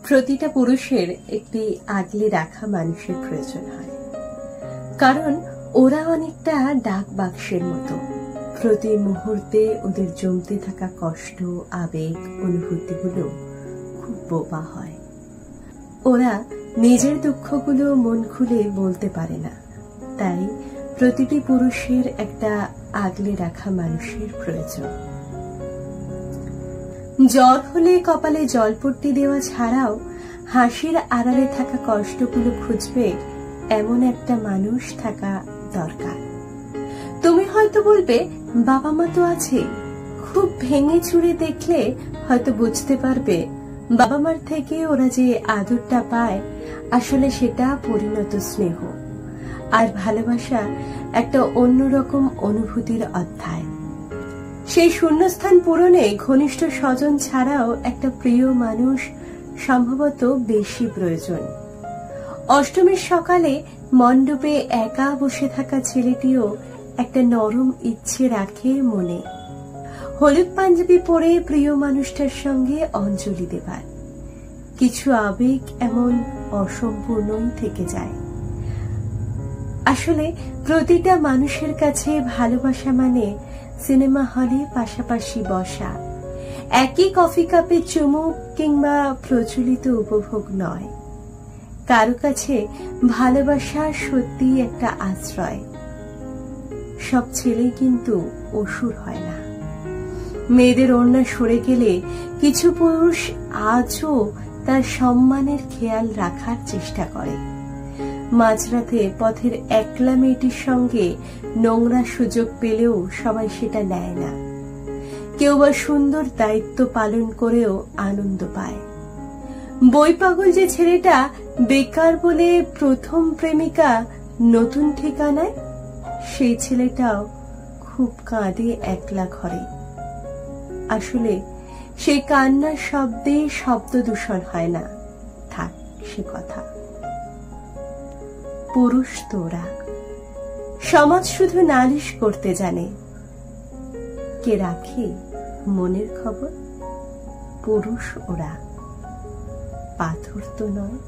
প্রতিটা পুরুষের একটি আগলে রাখা মানুষের প্রয়োজন হয়, কারণ ওরা অনেকটা ডাক বাক্সের মতো। প্রতি মুহূর্তে ওদের জমতে থাকা কষ্ট, আবেগ, অনুভূতিগুলো খুব বোবা হয়। ওরা নিজের দুঃখগুলো মন খুলে বলতে পারে না, তাই প্রতিটি পুরুষের একটা আগলে রাখা মানুষের প্রয়োজন। জ্বর হলে কপালে জলপট্টি দেওয়া ছাড়াও হাসির আড়ালে থাকা কষ্টগুলো খুঁজবে এমন একটা মানুষ থাকা দরকার। তুমি হয়তো বলবে, বাবা মা তো আছে। খুব ভেঙে চুরে দেখলে হয়তো বুঝতে পারবে বাবা মার থেকে ওরা যে আদরটা পায় আসলে সেটা পরিণত স্নেহ আর ভালোবাসা, একটা অন্যরকম অনুভূতির অধ্যায়। সেই শূন্যস্থান পূরণে ঘনিষ্ঠ স্বজন ছাড়াও একটা প্রিয় মানুষ সম্ভবত বেশি প্রয়োজন। অষ্টমীর সকালে মণ্ডপে একা বসে থাকা ছেলেটিও একটা নরম ইচ্ছে রাখে মনে, হলুদ পাঞ্জাবি পরে প্রিয় মানুষটার সঙ্গে অঞ্জলি দেবার। কিছু আবেগ এমন অসম্পূর্ণই থেকে যায়। আসলে প্রতিটা মানুষের কাছে ভালোবাসা মানে সিনেমা হলে পাশাপাশি বসা, একই কফি কাপে চুমুক কিংবা প্রচলিত উপভোগ নয়। কারো কাছে ভালোবাসা সত্যি একটা আশ্রয়। সব ছেলেই কিন্তু অসুর হয় না। মেয়েদের ওড়না সরে গেলে কিছু পুরুষ আজও তার সম্মানের খেয়াল রাখার চেষ্টা করে। মাঝরাতে পথের একলা মেয়েটির সঙ্গে নোংরা সুযোগ পেলেও সবাই সেটা নেয় না। কেউ বা সুন্দর দায়িত্ব পালন করেও আনন্দ পায়। বই পাগল যে ছেলেটা বেকার বলে প্রথম প্রেমিকা নতুন ঠিকানায়, সেই ছেলেটাও খুব কাঁদে একলা ঘরে। আসলে সেই কান্নার শব্দে শব্দ দূষণ হয় না, থাক সে কথা। পুরুষ তোরা, সমাজ শুধু নালিশ করতে জানে, কে রাখে মনের খবর? পুরুষ ওরা, পাথর তো নয়।